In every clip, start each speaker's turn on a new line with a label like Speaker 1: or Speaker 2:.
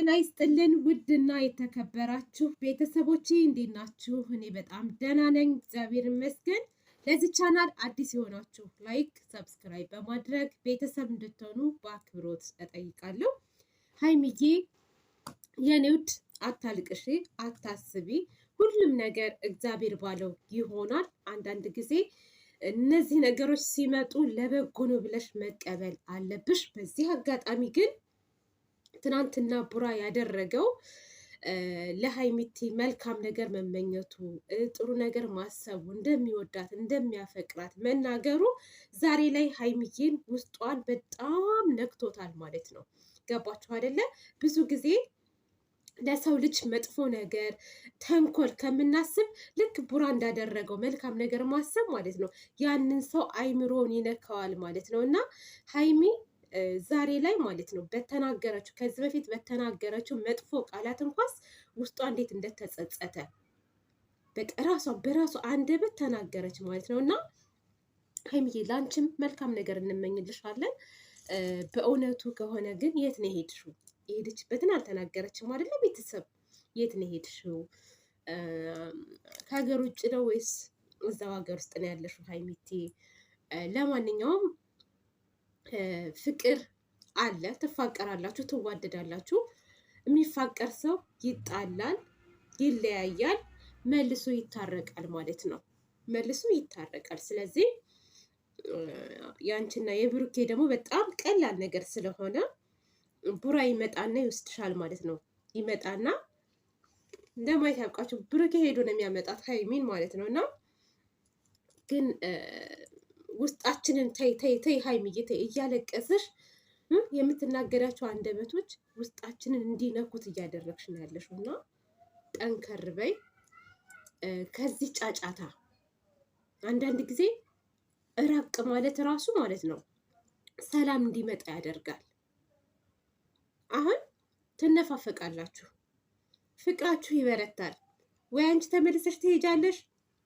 Speaker 1: ጤና ይስጥልን ውድና የተከበራችሁ ቤተሰቦቼ እንዴት ናችሁ? እኔ በጣም ደህና ነኝ፣ እግዚአብሔር ይመስገን። ለዚህ ቻናል አዲስ የሆናችሁ ላይክ፣ ሰብስክራይብ በማድረግ ቤተሰብ እንድትሆኑ በአክብሮት እጠይቃለሁ። ሀይሚዬ የኔ ውድ አታልቅሺ፣ አታስቢ፣ ሁሉም ነገር እግዚአብሔር ባለው ይሆናል። አንዳንድ ጊዜ እነዚህ ነገሮች ሲመጡ ለበጎ ነው ብለሽ መቀበል አለብሽ። በዚህ አጋጣሚ ግን ትናንትና ቡራ ያደረገው ለሀይሚቲ መልካም ነገር መመኘቱ፣ ጥሩ ነገር ማሰቡ፣ እንደሚወዳት እንደሚያፈቅራት መናገሩ ዛሬ ላይ ሀይሚዬን ውስጧን በጣም ነክቶታል ማለት ነው። ገባችሁ አይደለ? ብዙ ጊዜ ለሰው ልጅ መጥፎ ነገር ተንኮል ከምናስብ ልክ ቡራ እንዳደረገው መልካም ነገር ማሰብ ማለት ነው ያንን ሰው አይምሮን ይነካዋል ማለት ነው። እና ሀይሚ ዛሬ ላይ ማለት ነው በተናገረችው ከዚህ በፊት በተናገረችው መጥፎ ቃላት እንኳስ ውስጧ እንዴት እንደተጸጸተ በቃ ራሷ በራሷ አንደበት ተናገረች ማለት ነው። እና ሀይሚዬ ላንቺም መልካም ነገር እንመኝልሻለን። በእውነቱ ከሆነ ግን የት ነው ሄድሽው? የሄደችበትን አልተናገረችም አይደለ? ቤተሰብ የት ነው ሄድሽው? ከሀገር ውጭ ነው ወይስ እዛው ሀገር ውስጥ ነው ያለሽው ሀይሚቴ? ለማንኛውም ፍቅር አለ፣ ትፋቀራላችሁ፣ ትዋደዳላችሁ። የሚፋቀር ሰው ይጣላል፣ ይለያያል፣ መልሶ ይታረቃል ማለት ነው። መልሶ ይታረቃል። ስለዚህ ያንቺና የብሩኬ ደግሞ በጣም ቀላል ነገር ስለሆነ ቡራ ይመጣና ይወስድሻል ማለት ነው። ይመጣና እንደማየት ያብቃችሁ። ብሩኬ ሄዶ ነው የሚያመጣት ሀይሚን ማለት ነው። እና ግን ውስጣችንን ተይ ተይ ተይ ሀይሚዬ ተይ እያለቀስሽ የምትናገራቸው አንደበቶች ውስጣችንን እንዲነኩት እያደረግሽ ነው ያለሽው። እና ጠንከር በይ ከዚህ ጫጫታ። አንዳንድ ጊዜ እራቅ ማለት ራሱ ማለት ነው ሰላም እንዲመጣ ያደርጋል። አሁን ትነፋፈቃላችሁ፣ ፍቅራችሁ ይበረታል። ወይ አንቺ ተመልሰሽ ትሄጃለሽ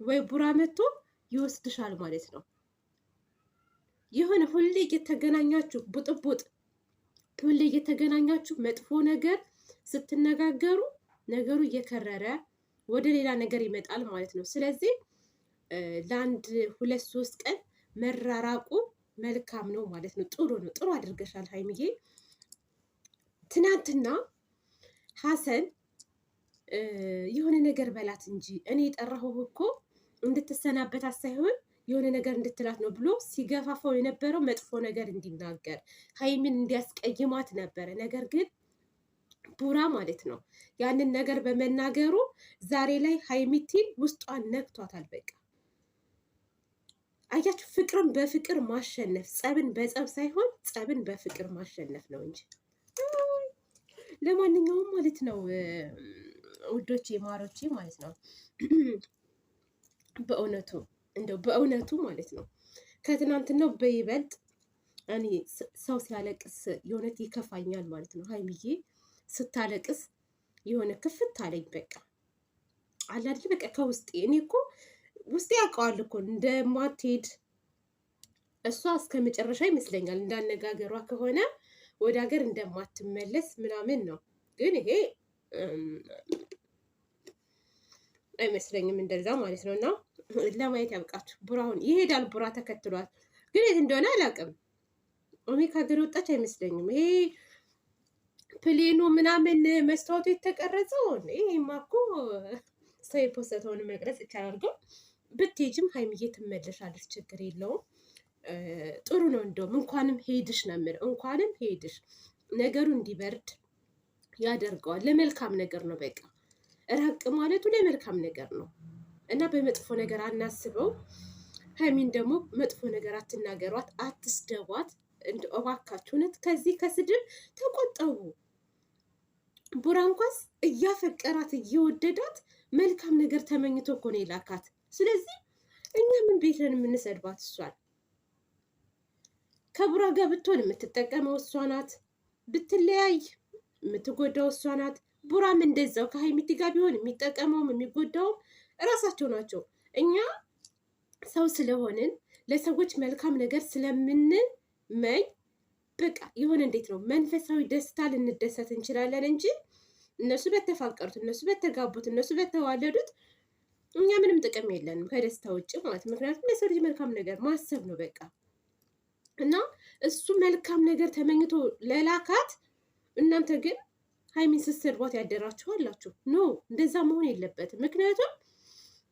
Speaker 1: ወይ ቡራ መጥቶ ይወስድሻል ማለት ነው። የሆነ ሁሌ እየተገናኛችሁ ቡጥቡጥ፣ ሁሌ እየተገናኛችሁ መጥፎ ነገር ስትነጋገሩ ነገሩ እየከረረ ወደ ሌላ ነገር ይመጣል ማለት ነው። ስለዚህ ለአንድ 2-3 ቀን መራራቁ መልካም ነው ማለት ነው። ጥሩ ነው፣ ጥሩ አድርገሻል ሀይሚዬ። ትናንትና ሀሰን የሆነ ነገር በላት እንጂ እኔ የጠራሁህ እኮ እንድትሰናበታት ሳይሆን የሆነ ነገር እንድትላት ነው ብሎ ሲገፋፋው የነበረው መጥፎ ነገር እንዲናገር ሀይሚን እንዲያስቀይማት ነበረ። ነገር ግን ቡራ ማለት ነው ያንን ነገር በመናገሩ ዛሬ ላይ ሀይሚቲን ውስጧን ነክቷታል። በቃ አያችሁ፣ ፍቅርን በፍቅር ማሸነፍ፣ ጸብን በጸብ ሳይሆን ጸብን በፍቅር ማሸነፍ ነው እንጂ። ለማንኛውም ማለት ነው ውዶቼ ማሮቼ ማለት ነው በእውነቱ እንደው በእውነቱ ማለት ነው ከትናንትናው በይበልጥ እኔ ሰው ሲያለቅስ የእውነት ይከፋኛል ማለት ነው። ሀይሚዬ ስታለቅስ የሆነ ክፍት አለኝ። በቃ አላድል በቃ ከውስጤ እኔ እኮ ውስጤ ያውቀዋል እኮ እንደማትሄድ እሷ እስከ መጨረሻ ይመስለኛል እንዳነጋገሯ ከሆነ ወደ ሀገር እንደማትመለስ ምናምን ነው። ግን ይሄ አይመስለኝም እንደዛ ማለት ነው። እና ለማየት ያብቃችሁ። ቡራውን ይሄዳል፣ ቡራ ተከትሏል። ግን የት እንደሆነ አላውቅም። እኔ ከሀገር ወጣች አይመስለኝም። ይሄ ፕሌኑ ምናምን መስታወቱ የተቀረጸው ይሄማ እኮ ሰው የፖስተውን መቅረጽ ይቻላል። ግን ብትሄጂም ሀይሚዬ ትመለሻለች፣ ችግር የለውም። ጥሩ ነው። እንደውም እንኳንም ሄድሽ ነው የምለው፣ እንኳንም ሄድሽ። ነገሩ እንዲበርድ ያደርገዋል። ለመልካም ነገር ነው። በቃ ራቅ ማለቱ ለመልካም ነገር ነው እና በመጥፎ ነገር አናስበው። ሀይሚን ደግሞ መጥፎ ነገር አትናገሯት፣ አትስደቧት። እንደ እባካችሁ እውነት ከዚህ ከስድብ ተቆጠቡ። ቡራ እንኳስ እያፈቀራት እየወደዳት መልካም ነገር ተመኝቶ እኮ ነው የላካት። ስለዚህ እኛ ምን ቤት ነን የምንሰድባት እሷን? ከቡራ ጋር ብትሆን የምትጠቀመው እሷ ናት፣ ብትለያይ የምትጎዳው እሷ ናት። ቡራም እንደዛው ከሀይሚቲ ጋር ቢሆን የሚጠቀመውም የሚጎዳውም እራሳቸው ናቸው። እኛ ሰው ስለሆንን ለሰዎች መልካም ነገር ስለምንመኝ በቃ የሆነ እንዴት ነው መንፈሳዊ ደስታ ልንደሰት እንችላለን እንጂ እነሱ በተፋቀሩት፣ እነሱ በተጋቡት፣ እነሱ በተዋለዱት እኛ ምንም ጥቅም የለንም ከደስታ ውጭ ማለት። ምክንያቱም ለሰው ልጅ መልካም ነገር ማሰብ ነው በቃ። እና እሱ መልካም ነገር ተመኝቶ ለላካት፣ እናንተ ግን ሀይሚን ስትሰድቧት ያደራችሁ አላችሁ። ኖ እንደዛ መሆን የለበትም። ምክንያቱም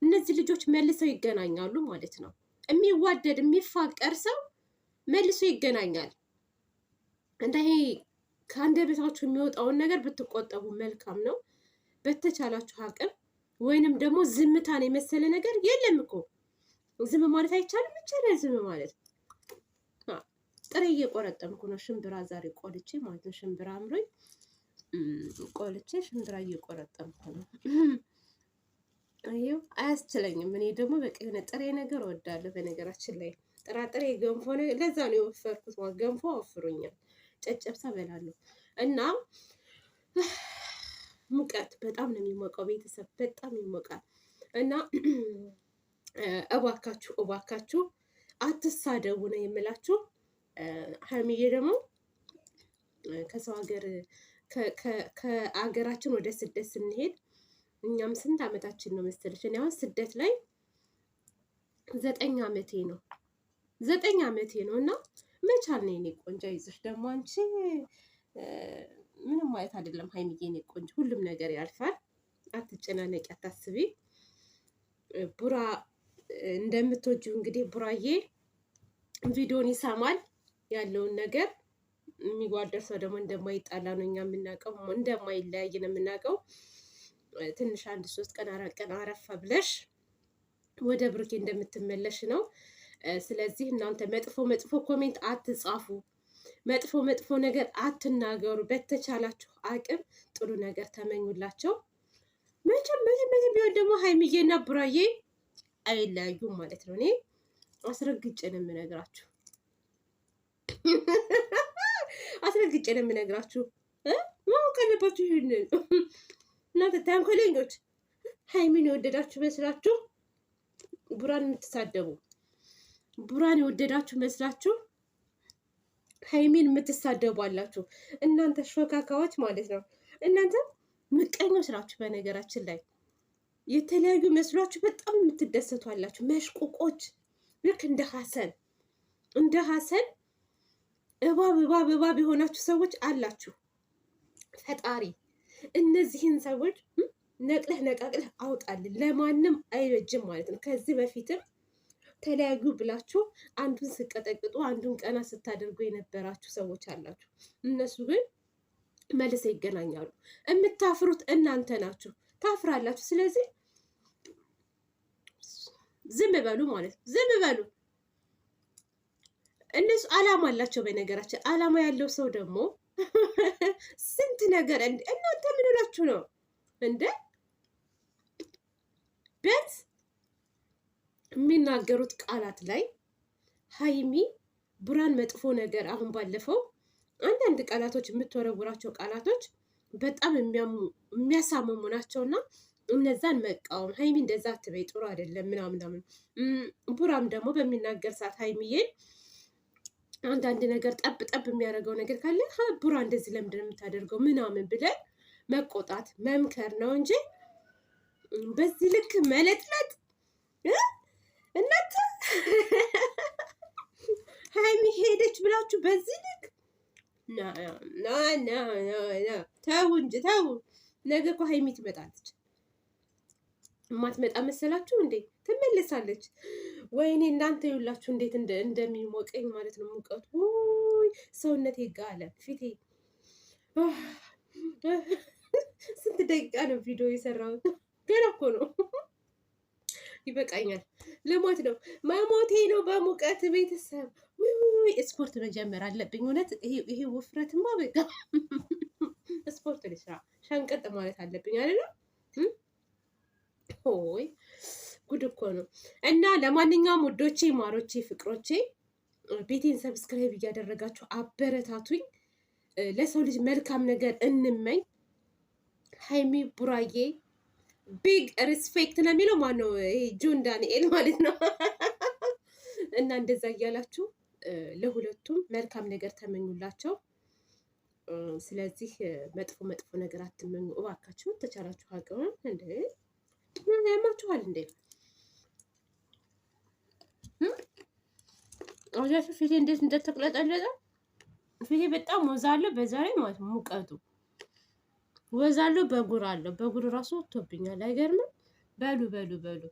Speaker 1: እነዚህ ልጆች መልሰው ይገናኛሉ ማለት ነው። የሚዋደድ የሚፋቀር ሰው መልሶ ይገናኛል። እንደ ይሄ ከአንደበታችሁ የሚወጣውን ነገር ብትቆጠቡ መልካም ነው በተቻላችሁ አቅም። ወይንም ደግሞ ዝምታን የመሰለ ነገር የለም እኮ። ዝም ማለት አይቻልም፣ ይቻላል ዝም ማለት። ጥሬ እየቆረጠምኩ ነው ሽምብራ ዛሬ ቆልቼ ማለት ነው። ሽምብራ አምሮኝ ቆልቼ ሽምብራ እየቆረጠምኩ ነው። አየው አያስችለኝም። እኔ ደግሞ በቃ የሆነ ጥሬ ነገር እወዳለሁ። በነገራችን ላይ ጥራጥሬ ገንፎ ነው፣ ለዛ ነው የወፈርኩት። ገንፎ አወፍሮኛል። ጨጨብሳ በላለሁ እና ሙቀት በጣም ነው የሚሞቀው። ቤተሰብ በጣም ይሞቃል እና እባካችሁ እባካችሁ አትሳደቡ ነው የምላችሁ። ሀይሚዬ ደግሞ ከሰው ሀገር ከአገራችን ወደ ስደት ስንሄድ እኛም ስንት ዓመታችን ነው መሰለሽ? እኔ አሁን ስደት ላይ 9 ዓመቴ ነው 9 ዓመቴ ነው እና መቻል ነው የኔ ቆንጆ። ይዘሽ ደግሞ አንቺ ምንም ማለት አይደለም ሀይሚዬ የኔ ቆንጆ፣ ሁሉም ነገር ያልፋል። አትጨናነቂ፣ አታስቢ። ቡራ እንደምትወጂው እንግዲህ ቡራዬ ቪዲዮን ይሰማል ያለውን ነገር። የሚጓደር ሰው ደግሞ እንደማይጣላ ነው እኛ የምናውቀው፣ እንደማይለያይ ነው የምናውቀው። ትንሽ 1 3 ቀን 4 ቀን አረፋ ብለሽ ወደ ብሩኬ እንደምትመለሽ ነው። ስለዚህ እናንተ መጥፎ ኮሜንት አትጻፉ፣ መጥፎ ነገር አትናገሩ። በተቻላችሁ አቅም ጥሩ ነገር ተመኙላቸው። መቼም ቢሆን ደግሞ ሀይሚዬና ቡራዬ አይለያዩም ማለት ነው። እኔ አስረግጬ ነው የምነግራችሁ፣ አስረግጬ ነው የምነግራችሁ። ማወቅ አለባችሁ ይሄንን። እናንተ ተንኮለኞች ሀይሚን የወደዳችሁ መስላችሁ ቡራን የምትሳደቡ፣ ቡራን የወደዳችሁ መስላችሁ ሀይሚን የምትሳደቡ አላችሁ። እናንተ ሾካካዎች ማለት ነው። እናንተ ምቀኞች ናችሁ። በነገራችን ላይ የተለያዩ መስሏችሁ በጣም የምትደሰቱ አላችሁ። መሽቁቆች፣ ልክ እንደ ሀሰን እባብ የሆናችሁ ሰዎች አላችሁ። ፈጣሪ እነዚህን ሰዎች ነቅለህ አውጣልን። ለማንም አይበጅም ማለት ነው። ከዚህ በፊትም ተለያዩ ብላችሁ አንዱን ስቀጠቅጡ አንዱን ቀና ስታደርጉ የነበራችሁ ሰዎች አላችሁ። እነሱ ግን መልሰው ይገናኛሉ። የምታፍሩት እናንተ ናችሁ፣ ታፍራላችሁ። ስለዚህ ዝም በሉ ማለት ነው። ዝም በሉ። እነሱ አላማ አላቸው። በነገራችን አላማ ያለው ሰው ደግሞ ስንት ነገር እናንተ ምን ሆናችሁ ነው እንደ ቢያንስ የሚናገሩት ቃላት ላይ ሀይሚ ቡራን መጥፎ ነገር አሁን ባለፈው አንዳንድ ቃላቶች የምትወረውራቸው ቃላቶች በጣም የሚያሳምሙ ናቸውና እነዛን መቃወም፣ ሀይሚ እንደዛ አትበይ ጥሩ አይደለም ምናምን። ቡራም ደግሞ በሚናገር ሰዓት ሀይሚዬን አንዳንድ ነገር ጠብ የሚያደርገው ነገር ካለ ቡራ እንደዚህ ለምንድን ነው የምታደርገው ምናምን ብለን መቆጣት መምከር ነው እንጂ በዚህ ልክ መለጥለጥ እናንተ ሀይሚ ሄደች ብላችሁ በዚህ ልክ ተው እንጂ ተው። ነገ እኮ ሀይሚ ትመጣለች። የማትመጣ መሰላችሁ እንዴ? ትመለሳለች። ወይኔ እናንተ ይውላችሁ እንዴት እንደሚሞቀኝ ማለት ነው። ሙቀቱ ሰውነቴ ጋለ፣ ፊቴ። ስንት ደቂቃ ነው ቪዲዮ የሰራሁት? ገና እኮ ነው። ይበቃኛል። ልሞት ነው፣ መሞቴ ነው በሙቀት። ቤተሰብ ስፖርት መጀመር አለብኝ። እውነት ይሄ ውፍረትማ በቃ ስፖርት ልስራ፣ ሸንቀጥ ማለት አለብኝ አይደለም? ሆይ ጉድ እኮ ነው። እና ለማንኛውም ውዶቼ፣ ማሮቼ፣ ፍቅሮቼ ቤቴን ሰብስክራይብ እያደረጋችሁ አበረታቱኝ። ለሰው ልጅ መልካም ነገር እንመኝ። ሀይሚ ቡራዬ ቢግ ሪስፔክት ነው የሚለው ማነው? ይሄ ጆን ዳንኤል ማለት ነው። እና እንደዛ እያላችሁ ለሁለቱም መልካም ነገር ተመኙላቸው። ስለዚህ መጥፎ መጥፎ ነገር አትመኙ እባካችሁ። ተቻላችሁ አቅም እንዴ ያማችኋል እንዴ? አያችሁ ፊቴ እንዴት እንደተቅለጠለጠ። ፊቴ በጣም ወዛለሁ፣ በዛ ላይ ማለት ነው ሙቀቱ ወዛለሁ። በጉር አለው፣ በጉር ራሱ ወጥቶብኛል። አይገርምም? በሉ በሉ በሉ